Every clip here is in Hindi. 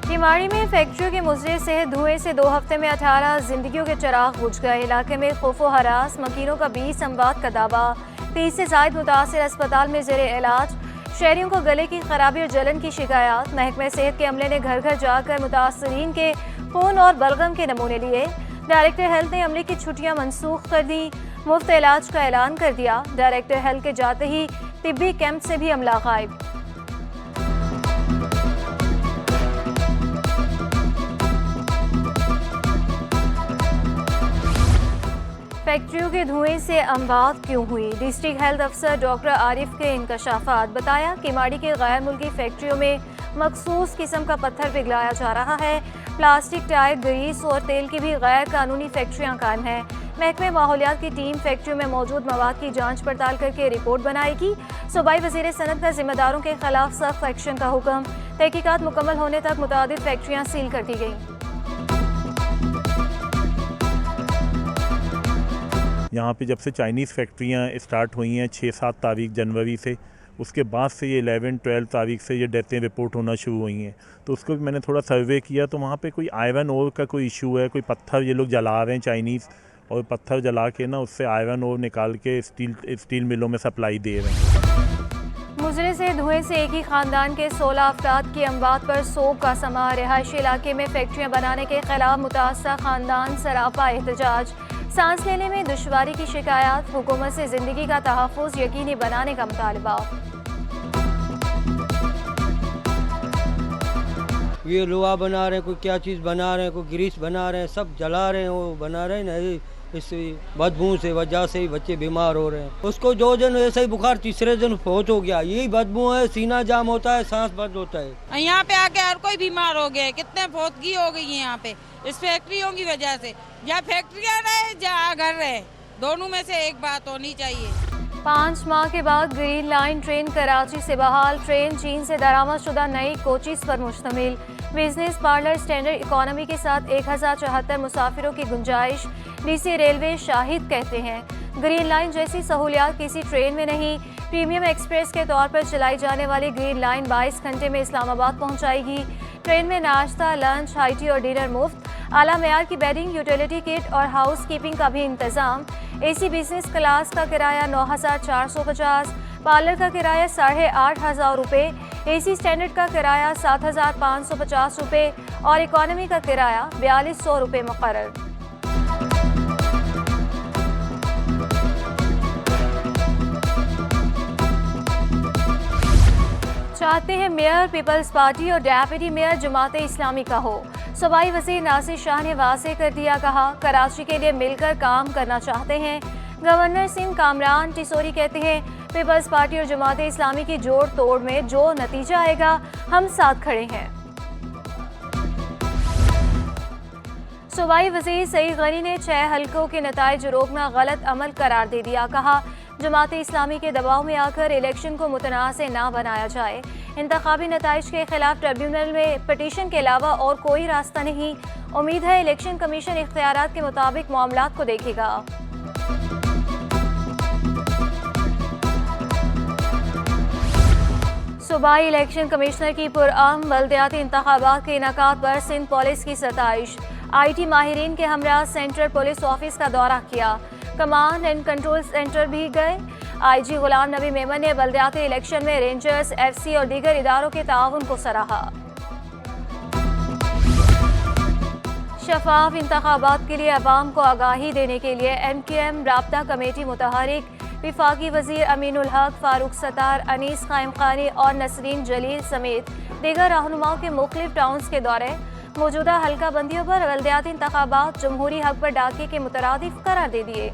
किमाड़ी में फैक्ट्रियों के मुजरे से धुएं से 2 हफ्ते में 18 जिंदगियों के चिराग बुझ गए। इलाके में खौफो हरास, मकीनों का 20 अमवात का दावा, 30 से ज्यादा मुतासिर अस्पताल में जेर इलाज। शहरियों को गले की खराबी और जलन की शिकायत। महकमे सेहत के अमले ने घर घर जाकर मुतासरीन के खून और बलगम के नमूने लिए। डायरेक्टर हेल्थ ने अमले की छुट्टियां मनसूख कर दी, मुफ्त इलाज का ऐलान कर दिया। डायरेक्टर हेल्थ के जाते ही तिब्बी कैंप से भी अमला गायब। फैक्ट्रियों के धुएं से अमवात क्यों हुई? डिस्ट्रिक्ट हेल्थ अफसर डॉक्टर आरिफ के इंकशाफात। बताया, किमाड़ी के गैर मुल्की फैक्ट्रियों में मखसूस किस्म का पत्थर पिघलाया जा रहा है। प्लास्टिक, टायर, ग्रीस और तेल की भी गैर कानूनी फैक्ट्रियां कायम हैं। महकमे माहौलियात की टीम फैक्ट्रियों में मौजूद मवाद की जांच पड़ताल करके रिपोर्ट बनाएगी। सूबाई वज़ीर सनत का जिम्मेदारों के खिलाफ सख्त एक्शन का हुक्म। तहकीकात मुकम्मल होने तक मुतादिद फैक्ट्रियां सील कर दी गई। यहाँ पे जब से चाइनीज़ फैक्ट्रियाँ स्टार्ट हुई हैं 6-7 तारीख जनवरी से, उसके बाद से ये 11-12 तारीख से ये डेथें रिपोर्ट होना शुरू हुई हैं। तो उसको भी मैंने थोड़ा सर्वे किया तो वहाँ पे कोई आयरन ओर का कोई इशू है, कोई पत्थर ये लोग जला रहे हैं चाइनीज़, और पत्थर जला के ना उससे आयरन ओर निकाल के स्टील मिलों में सप्लाई दे रहे हैं। मुजरे से धुएं से एक ही खानदान के 16 अफराद की अमवात पर सोग का समा। रिहायशी इलाके में फैक्ट्रियाँ बनाने के खिलाफ मुतासरा खानदान सरापा एहतजाज। सांस लेने में दुश्वारी की शिकायत। हुकूमत से जिंदगी का तहफ़्फ़ुज़ यकीनी बनाने का मुतालबा। ये लोहा बना रहे हैं, कोई क्या चीज़ बना रहे हैं, कोई ग्रीस बना रहे हैं, सब जला रहे हैं, वो बना रहे हैं ना। इस बदबू से वजह से ही बच्चे बीमार हो रहे हैं। उसको 2 दिन ऐसा ही बुखार, तीसरे दिन फौत हो गया। यही बदबू है, सीना जाम होता है, सांस बंद होता है। यहाँ पे आके हर कोई बीमार हो गया है। कितने फौतगी हो गई है यहाँ पे इस फैक्ट्रियों की वजह से। या फैक्ट्रियाँ रहे या घर रहे, दोनों में से एक बात होनी चाहिए। 5 माह के बाद ग्रीन लाइन ट्रेन कराची से बहाल। ट्रेन चीन से दरामद शुदा नई कोचेस पर मुश्तमिल। बिजनेस पार्लर स्टैंडर्ड इकोनॉमी के साथ 1074 मुसाफिरों की गुंजाइश। डीसी रेलवे शाहिद कहते हैं, ग्रीन लाइन जैसी सहूलियात किसी ट्रेन में नहीं। प्रीमियम एक्सप्रेस के तौर पर चलाई जाने वाली ग्रीन लाइन 22 घंटे में इस्लामाबाद पहुंचाएगी। ट्रेन में नाश्ता, लंच, हाई टी और डिनर मुफ्त। आला मेयार की बेडिंग, यूटिलिटी किट और हाउस कीपिंग का भी इंतजाम। एसी बिजनेस क्लास का किराया 9450, पार्लर का किराया 8500 रुपये, एसी स्टैंडर्ड का किराया 7550 रुपये और इकोनॉमी का किराया 4200 रुपये मुकर्रर। चाहते हैं मेयर पीपल्स पार्टी और डेप्यूटी मेयर जमात इस्लामी का हो। सूबाई वज़ीर नासिर शाह ने वाज़ेह कर दिया, कहा कराची के लिए मिलकर काम करना चाहते हैं। गवर्नर सिंध कामरान टिसोरी कहते हैं, पीपल्स पार्टी और जमात इस्लामी की जोड़ तोड़ में जो नतीजा आएगा हम साथ खड़े हैं। सूबाई वज़ीर सईद गनी ने 6 हल्कों के नताइज रोकना गलत अमल करार दे दिया। कहा जमात इस्लामी के दबाव में आकर इलेक्शन को मुतनाज़ ना बनाया जाए। इंतखाबी नताइज के खिलाफ ट्रिब्यूनल में पटिशन के अलावा और कोई रास्ता नहीं। उम्मीद है इलेक्शन कमीशन इख्तियारात के मुताबिक मामलात को देखेगा। सूबाई इलेक्शन कमिश्नर की पुरअमन बल्दियाती इंतखाबात के इनेकाद पर सिंध पुलिस की सताइश। IT माहिरीन के हमरा सेंट्रल पुलिस ऑफिस का दौरा किया। कमांड एंड कंट्रोल सेंटर भी गए। IG गुलाम नबी मेमन ने बल्दियाती इलेक्शन में रेंजर्स, FC और दीगर इदारों के ताउन को सराहा। शफाफ इंतखाबात के लिए अवाम को आगाही देने के लिए MQM राब्ता कमेटी मुतहरिक। विफाकी वजीर अमीनुल हक, फारूक सत्तार, अनीस कायम खानी और नसरीन जलील समेत दीगर रहनुमाओं के मुख्तलिफ टाउन्स के दौरे। मौजूदा हल्का बंदियों पर बल्दियाती इंतखाबात जमहूरी हक पर डाके के मुतरादिफ करार दे दिए।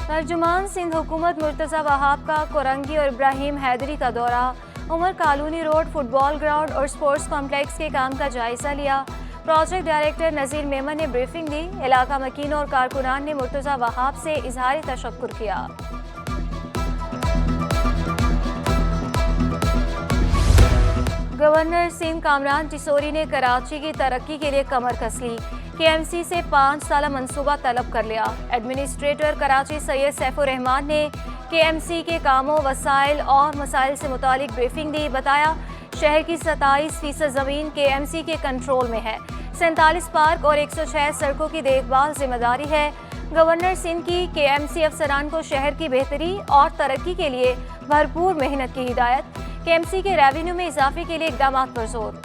तर्जुमान सिंध हुकूमत मुर्तज़ा वहाब का कोरंगी और इब्राहिम हैदरी का दौरा। Umar colony road football ground और स्पोर्ट्स कॉम्प्लेक्स के काम का जायजा लिया। प्रोजेक्ट डायरेक्टर नज़ीर मेमन ने ब्रीफिंग दी। इलाका मकीनों और कारकुनान ने मुर्तज़ा वहाब से इजहार तशक्कुर किया। गवर्नर सिंध कामरान टिसोरी ने कराची की तरक्की के लिए कमर कस ली। KMC से 5 साला मंसूबा तलब कर लिया। एडमिनिस्ट्रेटर कराची सैयद सैफुर रहमान ने KMC के कामों, वसाइल और मसाइल से मुतालिक ब्रीफिंग दी। बताया शहर की 27% जमीन KMC के कंट्रोल में है। 47 पार्क और 106 सड़कों की देखभाल जिम्मेदारी है। गवर्नर सिंध की KMC अफसरान को शहर की बेहतरी और तरक्की के लिए भरपूर मेहनत की हिदायत। KMC के रेवेन्यू में इजाफे के लिए इकदाम पर जोर।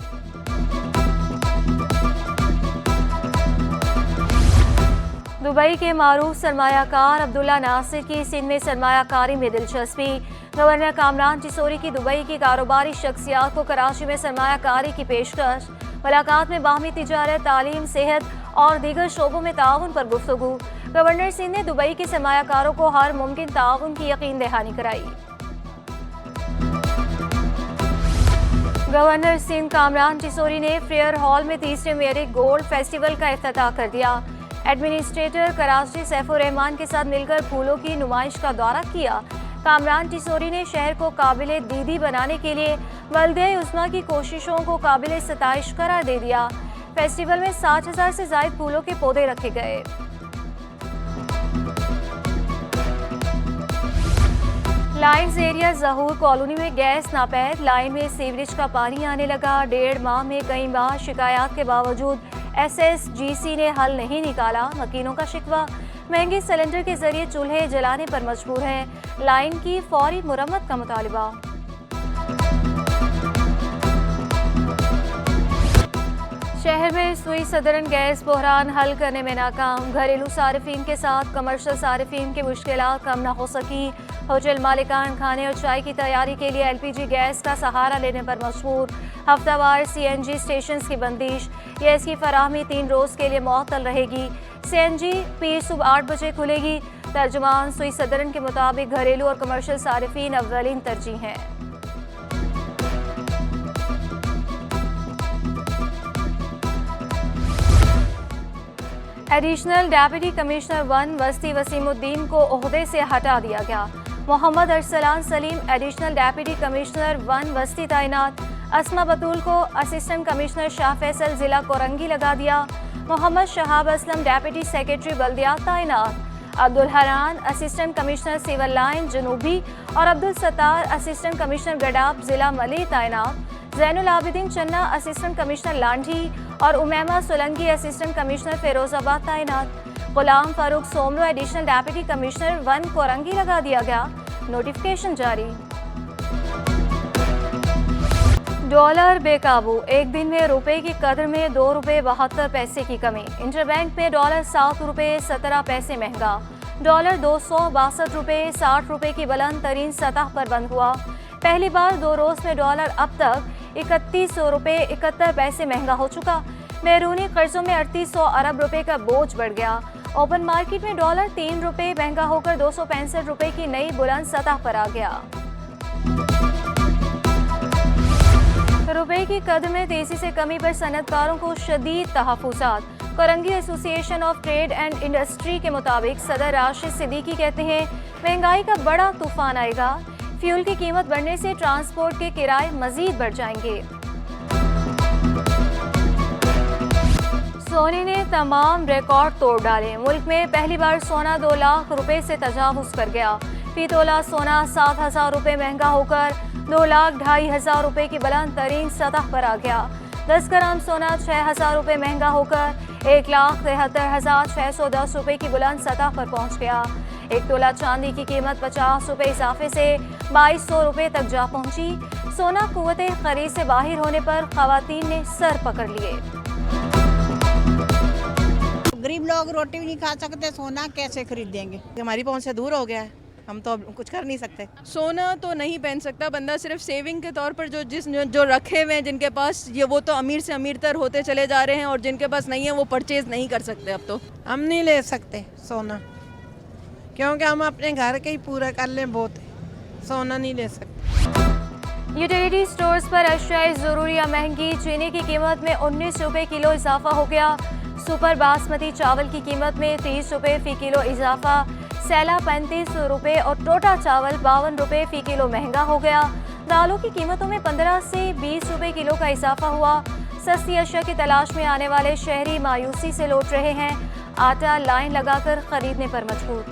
दुबई के मारूफ सरमायाकार अब्दुल्ला नासिर की सिंध में सरमायाकारी में दिलचस्पी। गवर्नर कामरान चिसोरी की दुबई की कारोबारी शख्सियात को कराची में सरमायाकारी की पेशकश। मुलाकात में बाहमी तिजारत, तालीम, सेहत और दीगर शोबों में ताउन पर गुफ्तगू। गवर्नर सिंध ने दुबई के सरमायाकारों को हर मुमकिन ताउन की यकीन दहानी कराई। गवर्नर सिंध कामरान चिसोरी ने फेयर हॉल में तीसरे मेरिक गोल्ड फेस्टिवल का इफ्तिताह कर दिया। एडमिनिस्ट्रेटर कराची सैफुर रहमान के साथ मिलकर फूलों की नुमाइश का दौरा किया। कामरान चिसोरी ने शहर को काबिले दीदी बनाने के लिए वल्दे उज़्मा की कोशिशों को काबिले सताइश करार दे दिया। फेस्टिवल में 60,000 से ज्यादा फूलों के पौधे रखे गए। लाइन्स एरिया जहूर कॉलोनी में गैस नापैद, लाइन में सीवरेज का पानी आने लगा। 1.5 माह में कई बार शिकायत के बावजूद SSGC ने हल नहीं निकाला। मकीनों का शिकवा, महंगे सिलेंडर के जरिए चूल्हे जलाने पर मजबूर है। लाइन की फौरी मुरम्मत का मुतालिबा। शहर में सुई सदरन गैस बहरान हल करने में नाकाम। घरेलू सारिफीन के साथ कमर्शियल सारिफीन की मुश्किलात कम न हो सकी। होटल मालिकान खाने और चाय की तैयारी के लिए LPG गैस का सहारा लेने पर मजबूर। हफ्तावार CNG स्टेशन की बंदिश, गैस की फराहमी 3 रोज़ के लिए मुअत्तल रहेगी। CNG पीर सुबह 8 बजे खुलेगी। तर्जुमान सुई सदरन के मुताबिक घरेलू और कमर्शियल सारिफीन अव्वलीन तरजीह हैं। एडिशनल डेप्यूटी कमिश्नर 1 वस्ती वसीमुद्दीन को ओहदे से हटा दिया गया। Mohammad Arsalan Salim additional deputy commissioner 1 वस्ती तैनात। अस्मा बतूल को असिस्टेंट कमिश्नर शाह फैसल जिला कोरंगी लगा दिया। मोहम्मद शहाब असलम डेप्यूटी सेक्रेटरी बल्दियात तैनात। अब्दुल हरान असिस्टेंट कमिश्नर सिविल लाइन जनूबी और अब्दुल सत्तार असिस्टेंट कमिश्नर गडाब जिला मली तैनात। जैनुल आबिदीन चन्ना असिस्टेंट कमिश्नर लांढी और उमैमा सोलंकी असिस्टेंट कमिश्नर फिरोजाबाद तैनात। Ghulam Farooq Soomro additional deputy commissioner 1 Korangi लगा दिया गया। नोटिफिकेशन जारी। डॉलर बेकाबू, एक दिन में रुपए की कदर में 2 रुपये 72 पैसे की कमी। इंटरबैंक में डॉलर 7 रुपये 17 पैसे महंगा। डॉलर 262 रुपये 60 रुपये की बुलंद तरीन सतह पर बंद हुआ। पहली बार 2 रोज में डॉलर अब तक 3100 रुपये 71 पैसे महंगा हो चुका। बैरूनी कर्जों में 3800 अरब रुपए का बोझ बढ़ गया। ओपन मार्केट में डॉलर 3 रुपये महंगा होकर 265 रुपये की नई बुलंद सतह पर आ गया। रुपए की कदर में तेजी से कमी पर सनतकारों को शदीद तहफुजात। Korangi association of trade and industry के मुताबिक सदर राशिद सिद्दीकी कहते हैं महंगाई का बड़ा तूफान आएगा। फ्यूल की कीमत बढ़ने से ट्रांसपोर्ट के किराए मजीद बढ़ जाएंगे। सोने ने तमाम रिकॉर्ड तोड़ डाले। मुल्क में पहली बार सोना 2 लाख रुपए से तजावुज कर गया। फी तोला सोना 7,000 रुपये महंगा होकर 2,02,500 रुपये की बुलंद तरीन सतह पर आ गया। 10 ग्राम सोना 6,000 रुपये महंगा होकर 1,73,610 रुपये की बुलंद सतह पर पहुंच गया। 1 तोला चांदी की कीमत 50 रुपये इजाफे से 2,200 रुपये तक जा पहुंची। सोना कुव्वते खरीद से बाहर होने पर खवातीन ने सर पकड़ लिए। गरीब लोग रोटी भी नहीं खा सकते, सोना कैसे खरीदेंगे? हमारी पहुंच से दूर हो गया है, हम तो अब कुछ कर नहीं सकते। सोना तो नहीं पहन सकता बंदा, सिर्फ सेविंग के तौर पर जो रखे हुए हैं जिनके पास, ये वो तो अमीर से अमीर तर होते चले जा रहे हैं और जिनके पास नहीं है वो परचेज नहीं कर सकते। अब तो हम नहीं ले सकते सोना, क्योंकि हम अपने घर के ही पूरा कर लें, बहुत है। सोना नहीं ले सकते। यूटिलिटी स्टोर्स पर अशियाए ज़रूरिया महंगी। चीनी की कीमत में 19 रुपये किलो इजाफा हो गया। सुपर बासमती चावल की कीमत में 30 रुपये फ़ी किलो इजाफा। सैला 35 रुपये और टोटा चावल 52 रुपये फ़ी किलो महंगा हो गया। दालों की कीमतों में 15 से 20 रुपये किलो का इजाफा हुआ। सस्ती अशिया की तलाश में आने वाले शहरी मायूसी से लौट रहे हैं। आटा लाइन लगाकर खरीदने पर मजबूर।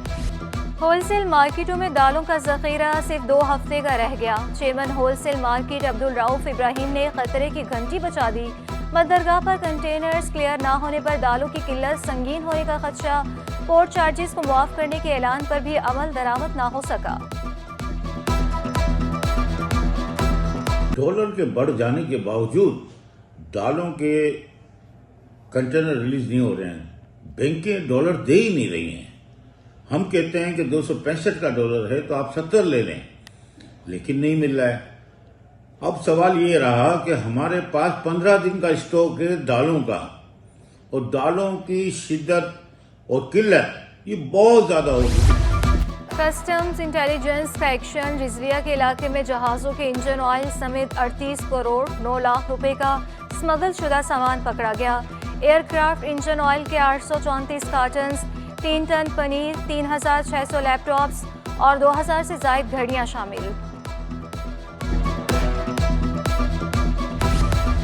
होलसेल मार्केटों में दालों का जखीरा सिर्फ 2 हफ्ते का रह गया। Chairman wholesale market Abdul Rauf Ibrahim ने खतरे की घंटी बजा दी। बंदरगाह पर कंटेनर्स क्लियर ना होने पर दालों की किल्लत संगीन होने का खदशा। पोर्ट चार्जेस को मुआफ करने के ऐलान पर भी अमल दरामद ना हो सका। डॉलर के बढ़ जाने के बावजूद दालों के कंटेनर रिलीज नहीं हो रहे हैं। बैंकें डॉलर दे ही नहीं रही हैं। हम कहते हैं कि 265 का डॉलर है तो आप 70 ले लें, लेकिन नहीं मिल रहा है। अब सवाल ये रहा कि हमारे पास 15 दिन का स्टॉक है दालों का, और दालों की शिद्दत और किल्लत ये बहुत ज्यादा होगी। कस्टम्स इंटेलिजेंस का एक्शन। रिजविया के इलाके में जहाज़ों के इंजन ऑयल समेत 38 करोड़ 9 लाख रुपए का स्मगल शुदा सामान पकड़ा गया। एयरक्राफ्ट इंजन ऑयल के 834 कार्टन, 3 टन पनीर, 3600 लैपटॉप्स और 2000 से जायद घड़ियां शामिल।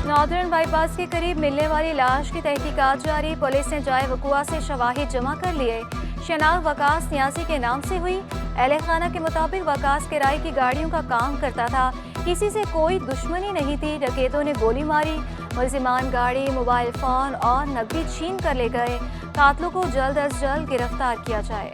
नॉर्दर्न बाईपास के करीब मिलने वाली लाश की तहकीकात जारी। पुलिस ने जाए वकुआ से शवाहिद जमा कर लिए। शनाख्त वकास न्यासी के नाम से हुई। अहले खाना के मुताबिक वकास किराए की गाड़ियों का काम करता था। किसी से कोई दुश्मनी नहीं थी। डकैतों ने गोली मारी। मुलजिमान गाड़ी, मोबाइल फोन और नकदी छीन कर ले गए। कातलों को जल्द अज जल्द गिरफ्तार किया जाए।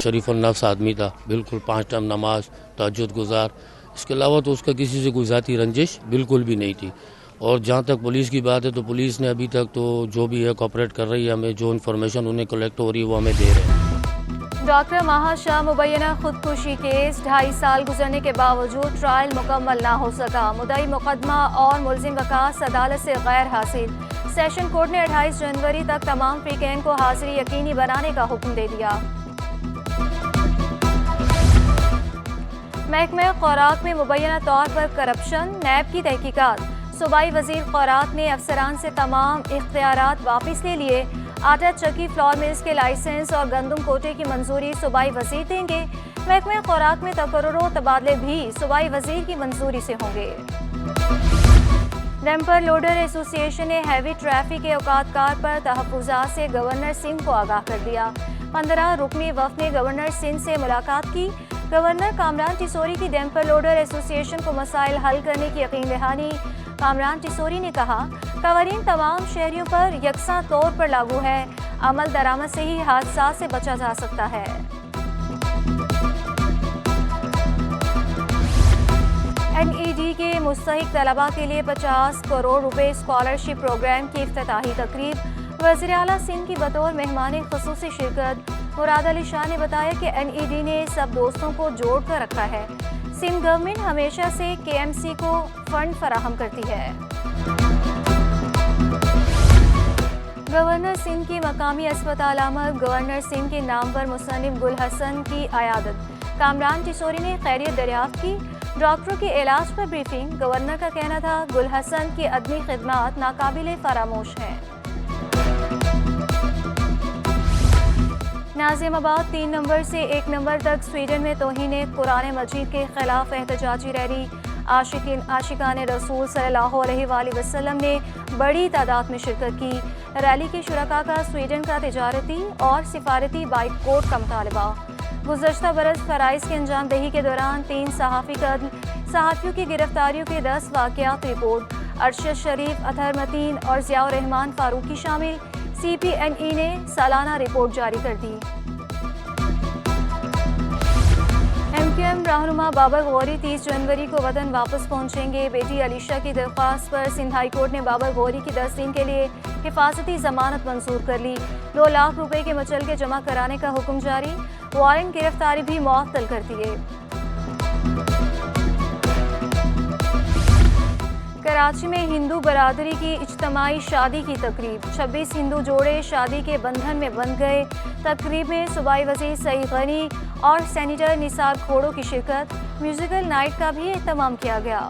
शरीफ और नफ्स आदमी था, बिल्कुल 5 टाइम नमाज, तहज्जुद गुजार। इसके अलावा तो उसका किसी से कोई ज़ाती रंजिश बिल्कुल भी नहीं थी। और जहाँ तक पुलिस की बात है तो पुलिस ने अभी तक तो जो भी है कोऑपरेट कर रही है। हमें जो इन्फॉर्मेशन उन्हें कलेक्ट हो रही है वो हमें दे रहे हैं। डॉक्टर माहा शाह मुबैना खुदकुशी केस। 2.5 साल गुजरने के बावजूद ट्रायल मुकम्मल ना हो सका। मुद्दई मुकदमा और मुलजिम वकास अदालत से गैर हासिल। सेशन कोर्ट ने 28 जनवरी तक तमाम फ्रीकैन को हाजिरी यकीनी बनाने का हुक्म दे दिया। महकमा खुराक में मुबैना तौर पर करप्शन। नैब की तहकीकात। सूबाई वजीर खुराक ने अफसरान से तमाम इख्तियारात वापस ले लिए। आटा चक्की फ्लोर मिल्स के लाइसेंस और गंदम कोटे की मंजूरी सूबाई वजीर देंगे। महकमा खुराक में तकर्रुर तबादले भी सूबाई वजीर की मंजूरी से होंगे। डंपर लोडर एसोसिएशन ने हैवी ट्रैफिक के औकातकार पर तहफ़्फ़ुज़ात से गवर्नर सिंह को आगाह कर दिया। 15 रुकनी वफ़द ने गवर्नर सिंह से मुलाकात की। गवर्नर कामरान टिसोरी की डंपर लोडर एसोसिएशन को मसाइल हल करने की यकीन दहानी। कामरान टिसोरी ने कहा, कवानीन तमाम शहरियों पर यकसा तौर पर लागू है। अमल दरामद से ही हादसा से बचा जा सकता है। NED के मुस्तहिक तलबा के लिए 50 करोड़ रुपए स्कॉलरशिप प्रोग्राम की इफ्तिताही तकरीब। वज़ीर आला सिंध की बतौर मेहमान ख़ुसूसी शिरकत। मुराद अली शाह ने बताया कि NED ने सब दोस्तों को जोड़ कर रखा है। सिंध गवर्नमेंट हमेशा से KMC को फंड फराहम करती है। गवर्नर सिंध की मकामी अस्पताल आमद। गवर्नर सिंध के नाम पर मुसन्निफ गुल हसन की आयादत। कामरान टिसोरी ने खैरियत दरियाफ्त की। डॉक्टरों के इलाज पर ब्रीफिंग। गवर्नर का कहना था, गुल हसन की अदमी खिदमात नाकाबिले फरामोश हैं। नाज़िमाबाद 3 नंबर से 1 नंबर तक स्वीडन में तौहीन कुरान मजीद के खिलाफ एहतजाजी रैली। आशिकान रसूल सल्लल्लाहु अलैहि वसल्लम ने बड़ी तादाद में शिरकत की। रैली के शुरका का स्वीडन का तिजारती और सिफारती बाइकआउट का मुतालबा। गुज़श्ता बरस फ़राइज़ की अंजाम दही के दौरान 3 सहाफ़ी कत्ल। सहाफ़ियों की गिरफ्तारियों के 10 वाक़यात रिपोर्ट। अरशद शरीफ, अतहर मतीन और ज़ियाउर रहमान फारूकी शामिल। CPNE ने सालाना रिपोर्ट जारी कर दी। MQM रहनुमा बाबर गौरी 30 जनवरी को वतन वापस पहुंचेंगे। बेटी अलीशा की दरख्वास्त पर सिंध हाई कोर्ट ने बाबर गौरी की 10 दिन के लिए हिफाजती जमानत मंजूर कर ली। 2 लाख रुपए के मुचलके जमा कराने का हुक्म जारी। वारंट गिरफ्तारी भी मुअत्तल कर दिए। कराची में हिंदू बरादरी की इज्तिमाई शादी की तकरीब। 26 हिंदू जोड़े शादी के बंधन में बंध गए। तकरीब में सूबाई वज़ीर सईद गनी और सेनेटर निसार खोड़ो की शिरकत। म्यूजिकल नाइट का भी एहतमाम किया गया।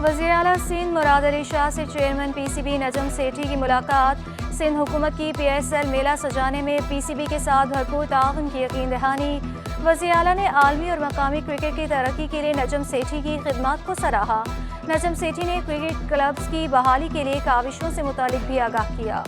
वज़ीर आला सिंध मुराद अली शाह से चेयरमैन PCB नजम सेठी की मुलाकात। सिंध हुकूमत की PSL मेला सजाने में PCB के साथ भरपूर ताउन की यकीन दहानी। वज़ीर आला ने आलमी और मकामी क्रिकेट की तरक्की के लिए नजम सेठी की खिदमात को सराहा। नजम सेठी ने क्रिकेट क्लब्स की बहाली के लिए काविशों से मुतालिक भी आगाह किया।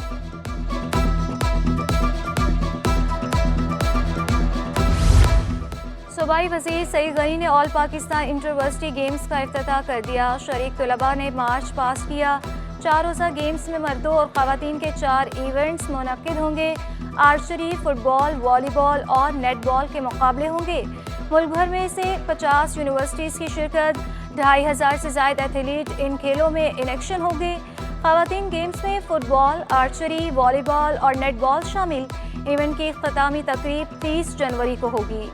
सूबाई वज़ीर सईद गनी ने ऑल पाकिस्तान इंटरवर्सिटी गेम्स का इफ्तिताह कर दिया। शरीक तलबा ने मार्च पास किया। 4 रोज़ा गेम्स में मर्दों और ख़वातीन के 4 इवेंट्स मुनक्किद होंगे। आर्चरी, फुटबॉल, वॉलीबॉल और नेटबॉल के मुकाबले होंगे। मुल्क भर में से 50 यूनिवर्सिटीज़ की शिरकत, 2500 से ज़ायद एथलीट इन खेलों में इन एक्शन होंगे। ख़वातीन गेम्स में फुटबॉल, आर्चरी, वॉलीबॉल और नेटबॉल शामिल। इवेंट की इख्तितामी तकरीब 30 जनवरी को होगी।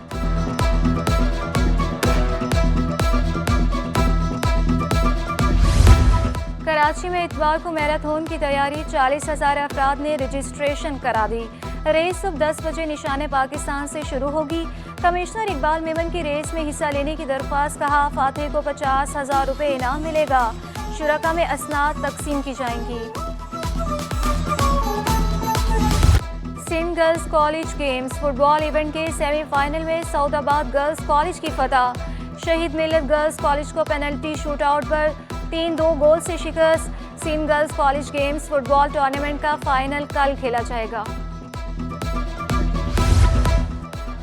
कराची में इतवार को मैराथन की तैयारी, 40,000 अफराद ने रजिस्ट्रेशन करा दी। रेस सुबह 10 बजे निशाने पाकिस्तान से शुरू होगी। कमिश्नर इकबाल मेमन की रेस में हिस्सा लेने की दरख्वास्त, कहा फातह को 50,000 रुपये इनाम मिलेगा। शुरका में असनाद तकसीम की जाएंगी। Sindh girls college games football event के सेमीफाइनल में सऊदाबाद गर्ल्स कॉलेज की फतह। शहीद मिलत गर्ल्स कॉलेज को पेनल्टी शूट आउट पर 3-2 गोल से शिकस्त। Sindh girls college games football tournament का फाइनल कल खेला जाएगा।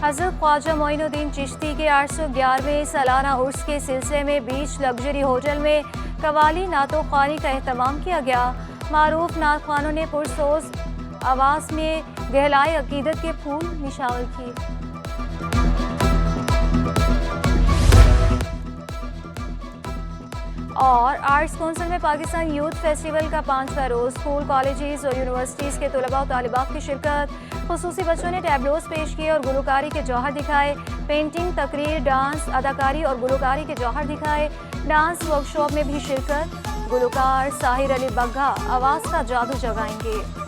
हज़रत ख्वाजा मोइनुद्दीन चिश्ती के 811वें सालाना उर्स के सिलसिले में बीच लग्जरी होटल में कवाली नातो ख्वानी का एहतमाम किया गया। मारूफ नात ख्वानों ने पुरसोज आवाज़ में गहलाए अकीदत के फूल निशावर किए। और आर्ट्स काउंसिल में पाकिस्तान यूथ फेस्टिवल का 5वां रोज़। स्कूल, कॉलेजेस और यूनिवर्सिटीज़ के तलबा और तालिबात की शिरकत। खुसूसी बच्चों ने टैबलोस पेश किए और गुलकारी के जौहर दिखाए। पेंटिंग, तकरीर, डांस, अदाकारी और गुलकारी के जौहर दिखाए। डांस वर्कशॉप में भी शिरकत। गुलकार साहिर अली बग्गा आवाज़ का जादू जगाएंगे।